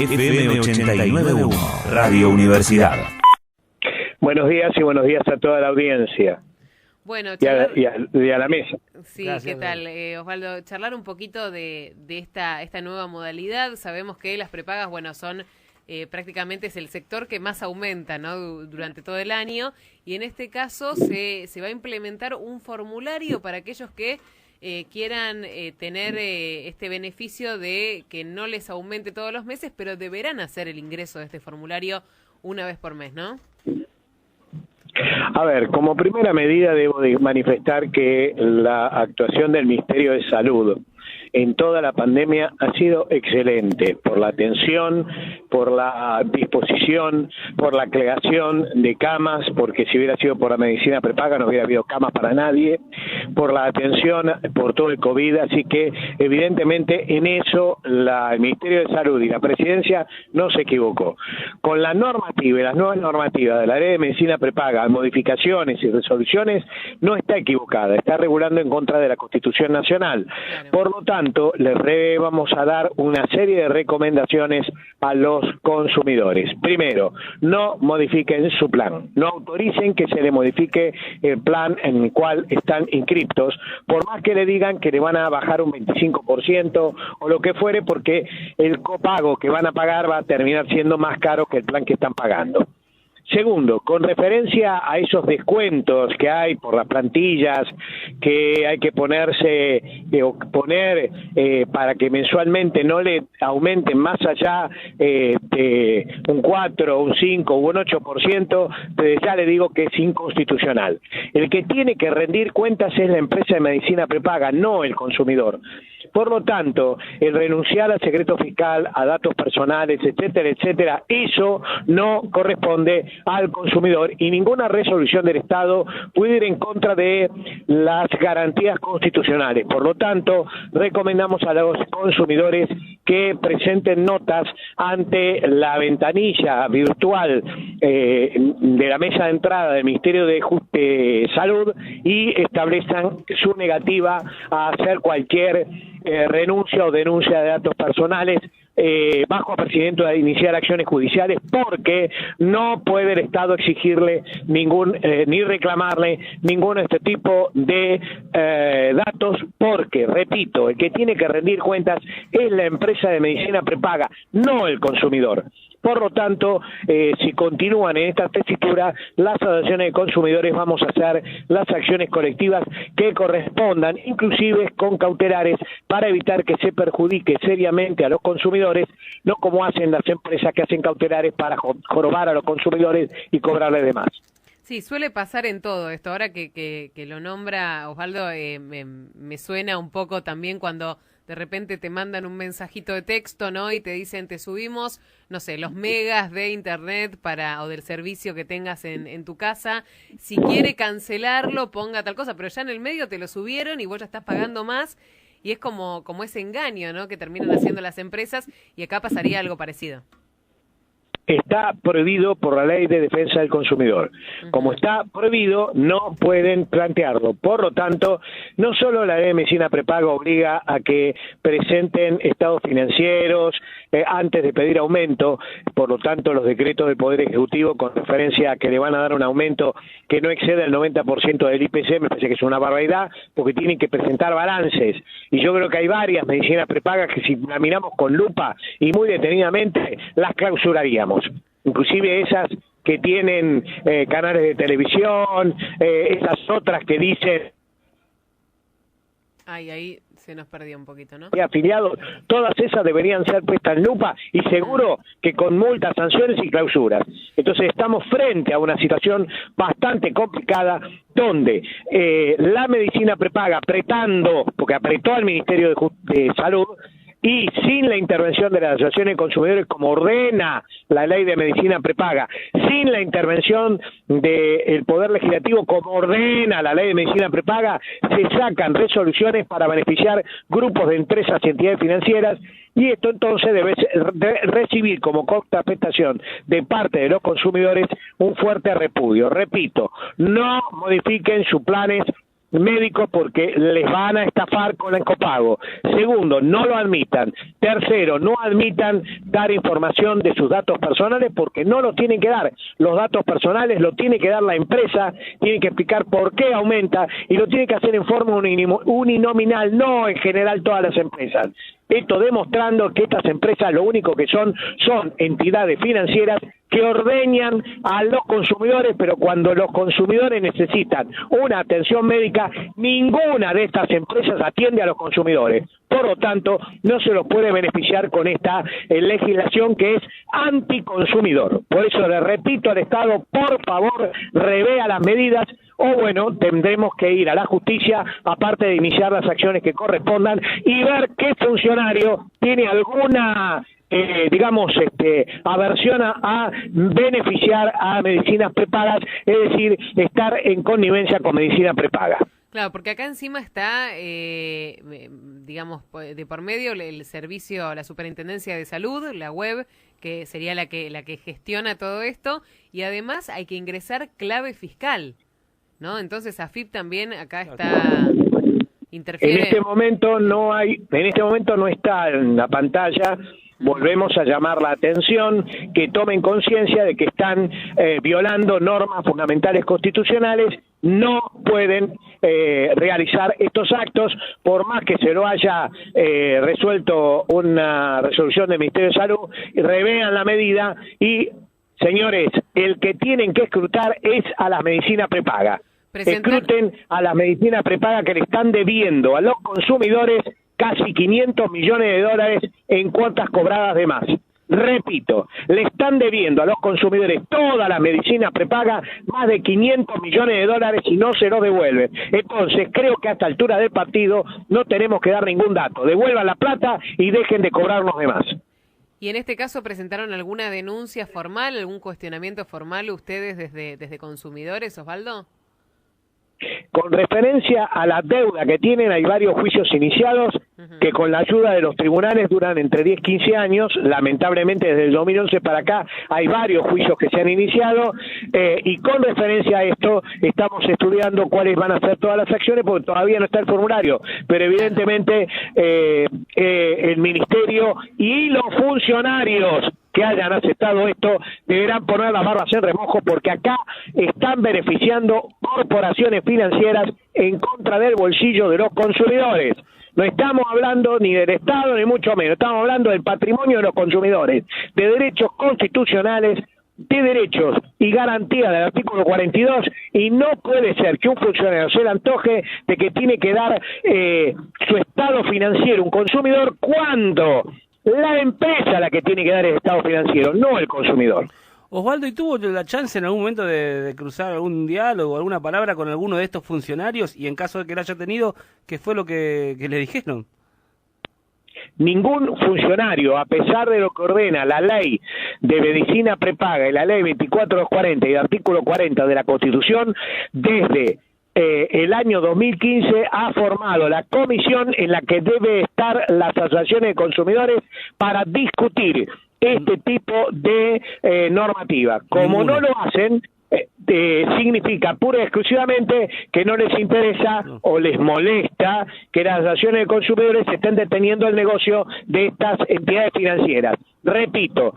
FM 89.1, Radio Universidad. Buenos días y buenos días a toda la audiencia. Bueno, y a la mesa. Sí, gracias. ¿Qué tal, Osvaldo? Charlar un poquito de esta nueva modalidad. Sabemos que las prepagas, bueno, son prácticamente es el sector que más aumenta, ¿no?, durante todo el año, y en este caso se va a implementar un formulario para aquellos que quieran tener este beneficio de que no les aumente todos los meses, pero deberán hacer el ingreso de este formulario una vez por mes, ¿no? A ver, como primera medida debo de manifestar que la actuación del Ministerio de Salud en toda la pandemia ha sido excelente, por la atención, por la disposición, por la creación de camas, porque si hubiera sido por la medicina prepaga no hubiera habido camas para nadie, por la atención, por todo el COVID, así que evidentemente en eso el Ministerio de Salud y la Presidencia no se equivocó. Con la normativa y las nuevas normativas de la Ley de Medicina Prepaga, modificaciones y resoluciones, no está equivocada, está regulando en contra de la Constitución Nacional. Claro. Por lo tanto, les vamos a dar una serie de recomendaciones a los consumidores. Primero, no modifiquen su plan, no autoricen que se le modifique el plan en el cual están inscriptos, por más que le digan que le van a bajar un 25% o lo que fuere, porque el copago que van a pagar va a terminar siendo más caro que el plan que están pagando. Segundo, con referencia a esos descuentos que hay por las plantillas, que hay que poner para que mensualmente no le aumenten más allá de un 4, un 5 o un 8%, ya le digo que es inconstitucional. El que tiene que rendir cuentas es la empresa de medicina prepaga, no el consumidor. Por lo tanto, el renunciar al secreto fiscal, a datos personales, etcétera, etcétera, eso no corresponde al consumidor y ninguna resolución del Estado puede ir en contra de las garantías constitucionales. Por lo tanto, recomendamos a los consumidores que presenten notas ante la ventanilla virtual de la mesa de entrada del Ministerio de Salud y establezcan su negativa a hacer cualquier renuncia o denuncia de datos personales bajo apercibimiento de iniciar acciones judiciales, porque no puede el Estado exigirle ni reclamarle ningún este tipo de datos, porque, repito, el que tiene que rendir cuentas es la empresa de medicina prepaga, no el consumidor. Por lo tanto, si continúan en esta tesitura, las asociaciones de consumidores vamos a hacer las acciones colectivas que correspondan, inclusive con cautelares, para evitar que se perjudique seriamente a los consumidores, no como hacen las empresas que hacen cautelares para jorobar a los consumidores y cobrarles de más. Sí, suele pasar en todo esto. Ahora que lo nombra Osvaldo, me suena un poco también cuando de repente te mandan un mensajito de texto, ¿no? Y te dicen, te subimos, no sé, los megas de internet o del servicio que tengas en tu casa. Si quiere cancelarlo, ponga tal cosa, pero ya en el medio te lo subieron y vos ya estás pagando más. Y es como ese engaño, ¿no?, que terminan haciendo las empresas, y acá pasaría algo parecido. Está prohibido por la Ley de Defensa del Consumidor. Como está prohibido, no pueden plantearlo. Por lo tanto, no solo la Ley de Medicina Prepaga obliga a que presenten estados financieros antes de pedir aumento, por lo tanto, los decretos del Poder Ejecutivo con referencia a que le van a dar un aumento que no exceda el 90% del IPC, me parece que es una barbaridad, porque tienen que presentar balances. Y yo creo que hay varias medicinas prepagas que si la miramos con lupa y muy detenidamente, las clausuraríamos. Inclusive esas que tienen canales de televisión, esas otras que dicen... Ahí se nos perdió un poquito, ¿no? Afiliados, todas esas deberían ser puestas en lupa y seguro que con multas, sanciones y clausuras. Entonces estamos frente a una situación bastante complicada donde la medicina prepaga apretando, porque apretó al Ministerio de Salud, y sin la intervención de las asociaciones de consumidores como ordena la Ley de Medicina Prepaga, sin la intervención del Poder Legislativo como ordena la Ley de Medicina Prepaga, se sacan resoluciones para beneficiar grupos de empresas y entidades financieras, y esto entonces debe recibir como contraprestación de parte de los consumidores un fuerte repudio. Repito, no modifiquen sus planes médicos porque les van a estafar con el copago. Segundo, no lo admitan. Tercero, no admitan dar información de sus datos personales porque no lo tienen que dar. Los datos personales lo tiene que dar la empresa, tiene que explicar por qué aumenta y lo tiene que hacer en forma uninominal, no en general todas las empresas. Esto demostrando que estas empresas lo único que son entidades financieras que ordeñan a los consumidores, pero cuando los consumidores necesitan una atención médica, ninguna de estas empresas atiende a los consumidores. Por lo tanto, no se los puede beneficiar con esta legislación que es anticonsumidor. Por eso le repito al Estado, por favor, revea las medidas o bueno, tendremos que ir a la justicia, aparte de iniciar las acciones que correspondan y ver qué funcionario tiene alguna aversión a beneficiar a medicinas prepagas, es decir, estar en connivencia con medicina prepaga. Claro, porque acá encima está, digamos, de por medio el servicio, la Superintendencia de Salud, la web, que sería la que gestiona todo esto, y además hay que ingresar clave fiscal, ¿no? Entonces AFIP también acá está interfiere. En este momento no está en la pantalla. Volvemos a llamar la atención, que tomen conciencia de que están violando normas fundamentales constitucionales, no pueden realizar estos actos, por más que se lo haya resuelto una resolución del Ministerio de Salud, revean la medida y, señores, el que tienen que escrutar es a la medicina prepaga. Escruten a la medicina prepaga que le están debiendo a los consumidores casi 500 millones de dólares en cuotas cobradas de más. Repito, le están debiendo a los consumidores toda la medicina prepaga más de 500 millones de dólares y no se los devuelven. Entonces, creo que a esta altura del partido no tenemos que dar ningún dato. Devuelvan la plata y dejen de cobrarnos de más. ¿Y en este caso presentaron alguna denuncia formal, algún cuestionamiento formal ustedes desde consumidores, Osvaldo? Con referencia a la deuda que tienen, hay varios juicios iniciados que con la ayuda de los tribunales duran entre 10 y 15 años. Lamentablemente desde el 2011 para acá hay varios juicios que se han iniciado y con referencia a esto estamos estudiando cuáles van a ser todas las acciones porque todavía no está el formulario, pero evidentemente el Ministerio y los funcionarios que hayan aceptado esto deberán poner las barbas en remojo porque acá están beneficiando corporaciones financieras en contra del bolsillo de los consumidores. No estamos hablando ni del Estado ni mucho menos, estamos hablando del patrimonio de los consumidores, de derechos constitucionales, de derechos y garantías del artículo 42 y no puede ser que un funcionario se le antoje de que tiene que dar su estado financiero un consumidor cuando la empresa la que tiene que dar el estado financiero, no el consumidor. Osvaldo, ¿y tuvo la chance en algún momento de cruzar algún diálogo, alguna palabra con alguno de estos funcionarios? Y en caso de que lo haya tenido, ¿qué fue lo que le dijeron? Ningún funcionario, a pesar de lo que ordena la ley de medicina prepaga y la ley 24240 y el artículo 40 de la Constitución, desde el año 2015 ha formado la comisión en la que debe estar las asociaciones de consumidores para discutir este tipo de normativa. Como no lo hacen, significa pura y exclusivamente que no les interesa o les molesta que las asociaciones de consumidores estén deteniendo el negocio de estas entidades financieras. Repito,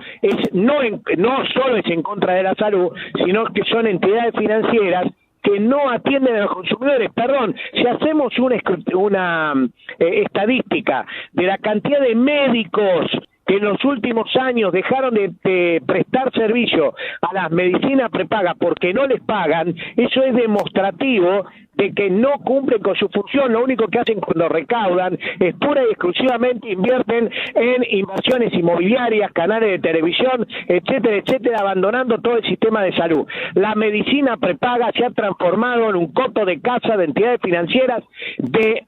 no solo es en contra de la salud, sino que son entidades financieras que no atienden a los consumidores. Perdón, si hacemos una estadística de la cantidad de médicos que en los últimos años dejaron de prestar servicio a las medicinas prepagas porque no les pagan, eso es demostrativo de que no cumplen con su función. Lo único que hacen cuando recaudan es pura y exclusivamente invierten en inversiones inmobiliarias, canales de televisión, etcétera, etcétera, abandonando todo el sistema de salud. La medicina prepaga se ha transformado en un coto de caza de entidades financieras, de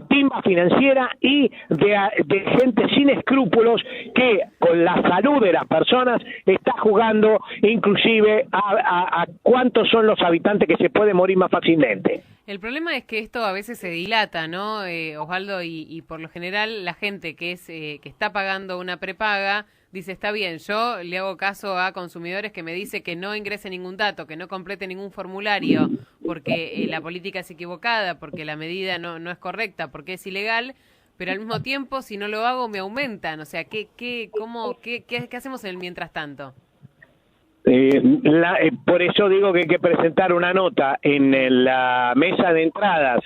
timba financiera y de gente sin escrúpulos que con la salud de las personas está jugando inclusive a cuántos son los habitantes que se pueden morir más fácilmente. El problema es que esto a veces se dilata, ¿no, Osvaldo? Y por lo general la gente que está pagando una prepaga dice, está bien, yo le hago caso a consumidores que me dice que no ingrese ningún dato, que no complete ningún formulario, porque la política es equivocada, porque la medida no es correcta, porque es ilegal, pero al mismo tiempo, si no lo hago, me aumentan. O sea, ¿qué hacemos en el mientras tanto? Por eso digo que hay que presentar una nota en la mesa de entradas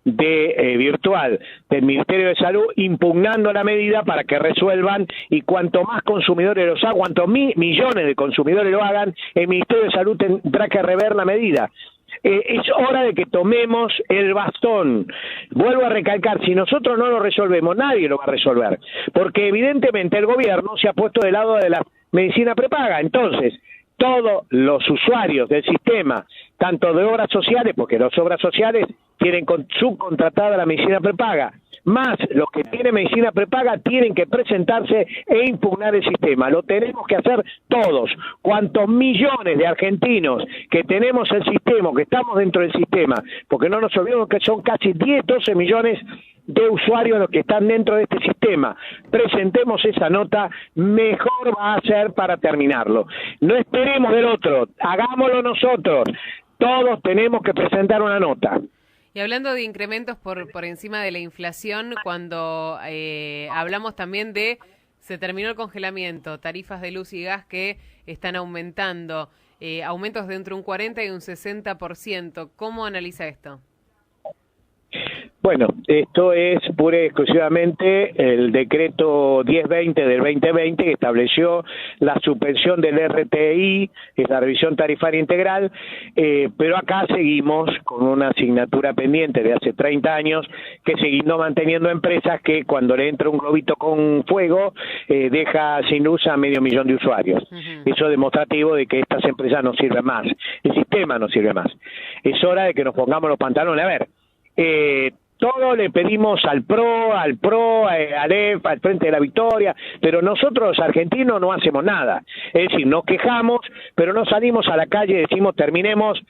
virtual del Ministerio de Salud impugnando la medida para que resuelvan, y cuanto más consumidores los hagan, cuantos millones de consumidores lo hagan, el Ministerio de Salud tendrá que rever la medida. Es hora de que tomemos el bastón. Vuelvo a recalcar, si nosotros no lo resolvemos, nadie lo va a resolver, porque evidentemente el gobierno se ha puesto del lado de la medicina prepaga. Entonces, todos los usuarios del sistema, tanto de obras sociales, porque las obras sociales tienen subcontratada la medicina prepaga, más los que tienen medicina prepaga tienen que presentarse e impugnar el sistema. Lo tenemos que hacer todos. Cuantos millones de argentinos que tenemos el sistema, que estamos dentro del sistema, porque no nos olvidemos que son casi 10, 12 millones de usuarios los que están dentro de este sistema, presentemos esa nota, mejor va a ser para terminarlo. No esperemos del otro, hagámoslo nosotros. Todos tenemos que presentar una nota. Y hablando de incrementos por encima de la inflación, cuando hablamos también de se terminó el congelamiento, tarifas de luz y gas que están aumentando, aumentos de entre un 40 y un 60%, ¿cómo analiza esto? Bueno, esto es pura y exclusivamente el decreto 1020 del 2020 que estableció la suspensión del RTI, que es la revisión tarifaria integral, pero acá seguimos con una asignatura pendiente de hace 30 años que seguimos manteniendo empresas que cuando le entra un globito con fuego deja sin luz a 500.000 de usuarios. Eso es demostrativo de que estas empresas no sirven más, el sistema no sirve más. Es hora de que nos pongamos los pantalones. A ver, todo le pedimos al PRO, al EF, al Frente de la Victoria, pero nosotros los argentinos no hacemos nada. Es decir, nos quejamos, pero no salimos a la calle y decimos terminemos,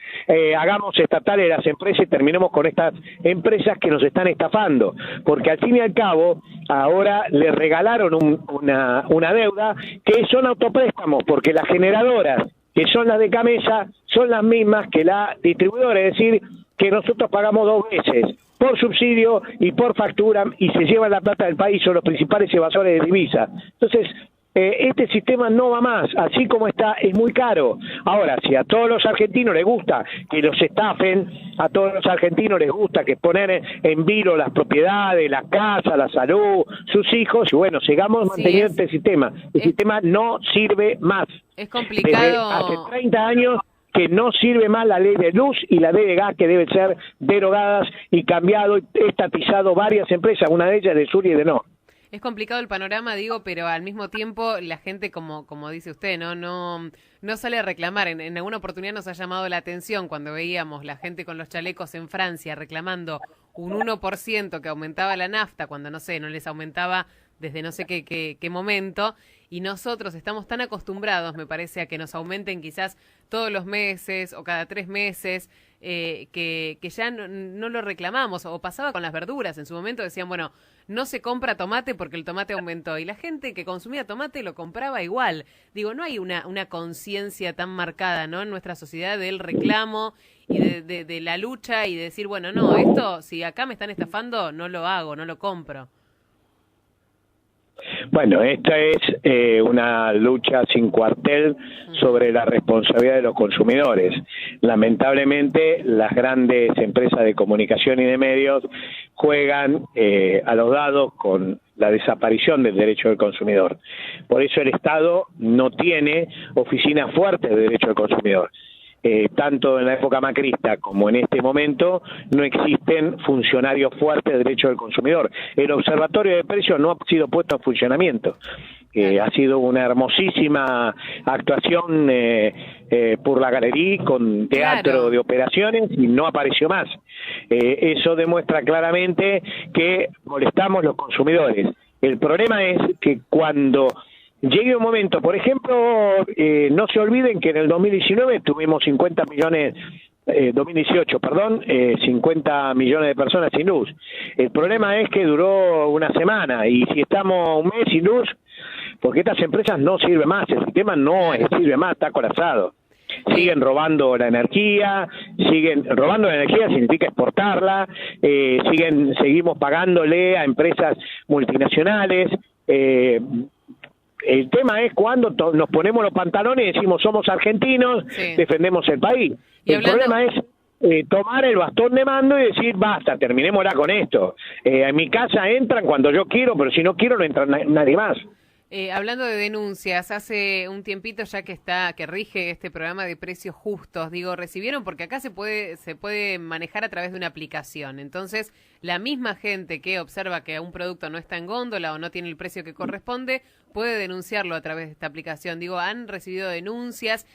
hagamos estatales las empresas y terminemos con estas empresas que nos están estafando. Porque al fin y al cabo, ahora le regalaron una deuda que son autopréstamos, porque las generadoras, que son las de Camesa, son las mismas que la distribuidora, es decir, que nosotros pagamos 2 veces, por subsidio y por factura, y se llevan la plata del país, son los principales evasores de divisa. Entonces, este sistema no va más, así como está, es muy caro. Ahora, si a todos los argentinos les gusta que los estafen, a todos los argentinos les gusta que poner en vilo las propiedades, la casa, la salud, sus hijos, y bueno, sigamos manteniendo este sistema. El sistema no sirve más. Es complicado. Desde hace 30 años que no sirve más la ley de luz y la ley de gas, que deben ser derogadas y cambiado y estatizado varias empresas, una de ellas de sur y de norte. Es complicado el panorama, digo, pero al mismo tiempo la gente, como dice usted, no sale a reclamar. En alguna oportunidad nos ha llamado la atención cuando veíamos la gente con los chalecos en Francia reclamando un 1% que aumentaba la nafta, cuando no les aumentaba desde no sé qué momento, y nosotros estamos tan acostumbrados, me parece, a que nos aumenten quizás todos los meses o cada 3 meses, que ya no lo reclamamos. O pasaba con las verduras, en su momento decían, bueno, no se compra tomate porque el tomate aumentó, y la gente que consumía tomate lo compraba igual. Digo, no hay una conciencia tan marcada, ¿no?, en nuestra sociedad del reclamo y de la lucha, y de decir, bueno, no, esto, si acá me están estafando, no lo hago, no lo compro. Bueno, esta es una lucha sin cuartel sobre la responsabilidad de los consumidores. Lamentablemente, las grandes empresas de comunicación y de medios juegan a los dados con la desaparición del derecho del consumidor. Por eso el Estado no tiene oficinas fuertes de derecho del consumidor. Tanto en la época macrista como en este momento no existen funcionarios fuertes de derecho del consumidor. El Observatorio de Precios no ha sido puesto en funcionamiento. Ha sido una hermosísima actuación por la galería con teatro de operaciones y no apareció más. Eso demuestra claramente que molestamos los consumidores. El problema es que cuando llegue un momento, por ejemplo, no se olviden que en el 2019 tuvimos 50 millones 2018, 50 millones de personas sin luz. El problema es que duró una semana, y si estamos un mes sin luz, porque estas empresas no sirven más, el sistema no sirve más, está colapsado. Siguen robando la energía, significa exportarla, seguimos pagándole a empresas multinacionales. El tema es cuando nos ponemos los pantalones y decimos somos argentinos, defendemos el país. El problema es tomar el bastón de mando y decir basta, terminémosla con esto. En mi casa entran cuando yo quiero, pero si no quiero no entra nadie más. Hablando de denuncias, hace un tiempito ya que rige este programa de precios justos, recibieron, porque acá se puede manejar a través de una aplicación. Entonces, la misma gente que observa que un producto no está en góndola o no tiene el precio que corresponde, puede denunciarlo a través de esta aplicación. ¿Han recibido denuncias?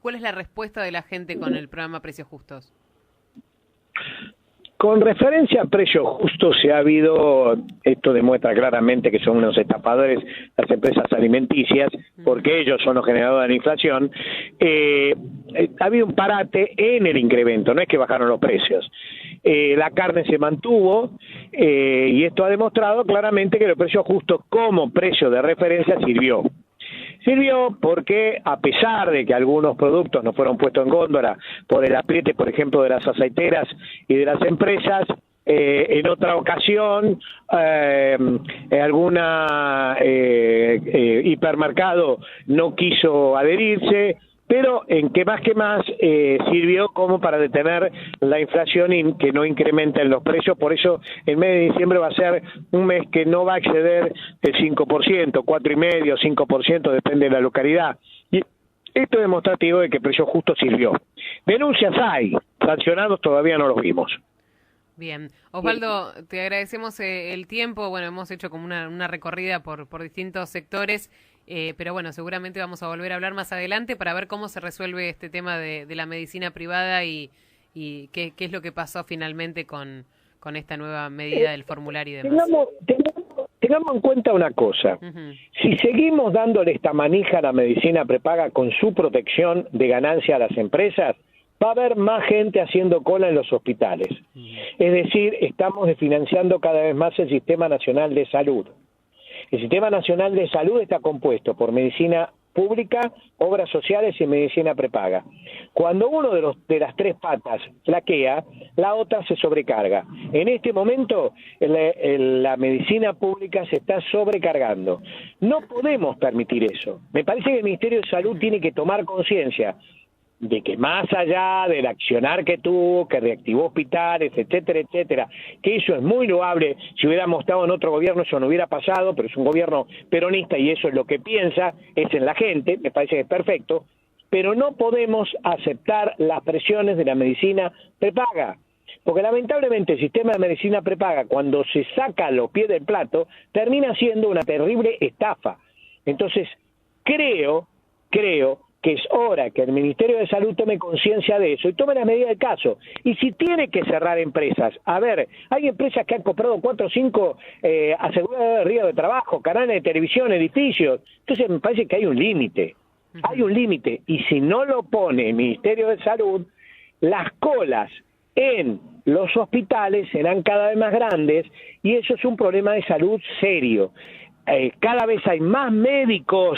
¿Cuál es la respuesta de la gente con el programa Precios Justos? Con referencia a precios justos esto demuestra claramente que son unos estafadores las empresas alimenticias, porque ellos son los generadores de la inflación. Ha habido un parate en el incremento, no es que bajaron los precios. La carne se mantuvo y esto ha demostrado claramente que los precios justos como precio de referencia sirvió. Sirvió porque, a pesar de que algunos productos no fueron puestos en góndola por el apriete, por ejemplo, de las aceiteras y de las empresas, en otra ocasión alguna hipermercado no quiso adherirse, pero en que más sirvió como para detener la inflación y que no incrementen los precios. Por eso el mes de diciembre va a ser un mes que no va a exceder el 5%, 4,5%, 5%, depende de la localidad. Y esto es demostrativo de que Precios Justos sirvió. Denuncias hay, sancionados todavía no los vimos. Bien. Osvaldo, te agradecemos el tiempo. Bueno, hemos hecho como una recorrida por distintos sectores. Pero bueno, seguramente vamos a volver a hablar más adelante para ver cómo se resuelve este tema de la medicina privada y qué es lo que pasó finalmente con esta nueva medida del formulario y demás. Tengamos en cuenta una cosa. Si seguimos dándole esta manija a la medicina prepaga con su protección de ganancia a las empresas, va a haber más gente haciendo cola en los hospitales. Es decir, estamos desfinanciando cada vez más el Sistema Nacional de Salud. El Sistema Nacional de Salud está compuesto por medicina pública, obras sociales y medicina prepaga. Cuando uno de las tres patas flaquea, la otra se sobrecarga. En este momento, la medicina pública se está sobrecargando. No podemos permitir eso. Me parece que el Ministerio de Salud tiene que tomar conciencia de que más allá del accionar que tuvo, que reactivó hospitales, etcétera, etcétera, que eso es muy loable. Si hubiéramos estado en otro gobierno eso no hubiera pasado, pero es un gobierno peronista y eso es lo que piensa, es en la gente, me parece que es perfecto, pero no podemos aceptar las presiones de la medicina prepaga, porque lamentablemente el sistema de medicina prepaga, cuando se saca los pies del plato, termina siendo una terrible estafa. Entonces, creo que es hora que el Ministerio de Salud tome conciencia de eso y tome las medidas del caso. Y si tiene que cerrar empresas, a ver, hay empresas que han comprado 4 o 5 aseguradoras de riesgo de trabajo, canales de televisión, edificios. Entonces me parece que hay un límite. Hay un límite. Y si no lo pone el Ministerio de Salud, las colas en los hospitales serán cada vez más grandes y eso es un problema de salud serio. Cada vez hay más médicos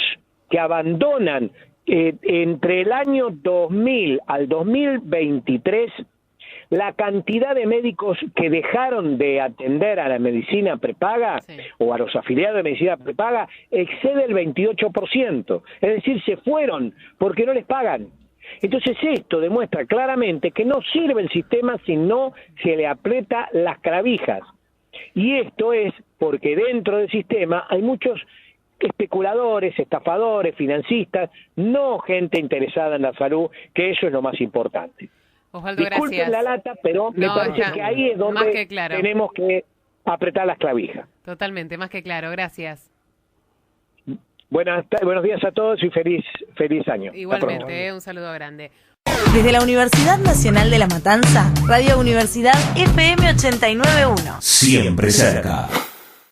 que abandonan. Entre el año 2000 al 2023, la cantidad de médicos que dejaron de atender a la medicina prepaga o a los afiliados de medicina prepaga excede el 28%. Es decir, se fueron porque no les pagan. Entonces esto demuestra claramente que no sirve el sistema si no se le aprieta las clavijas. Y esto es porque dentro del sistema hay muchos especuladores, estafadores, financistas, no gente interesada en la salud, que eso es lo más importante. Osvaldo, disculpen gracias. La lata, pero me parece que ahí es donde tenemos que apretar las clavijas. Totalmente, más que claro, gracias. Buenos días a todos y feliz año. Igualmente, un saludo grande. Desde la Universidad Nacional de La Matanza, Radio Universidad FM 89.1. Siempre cerca.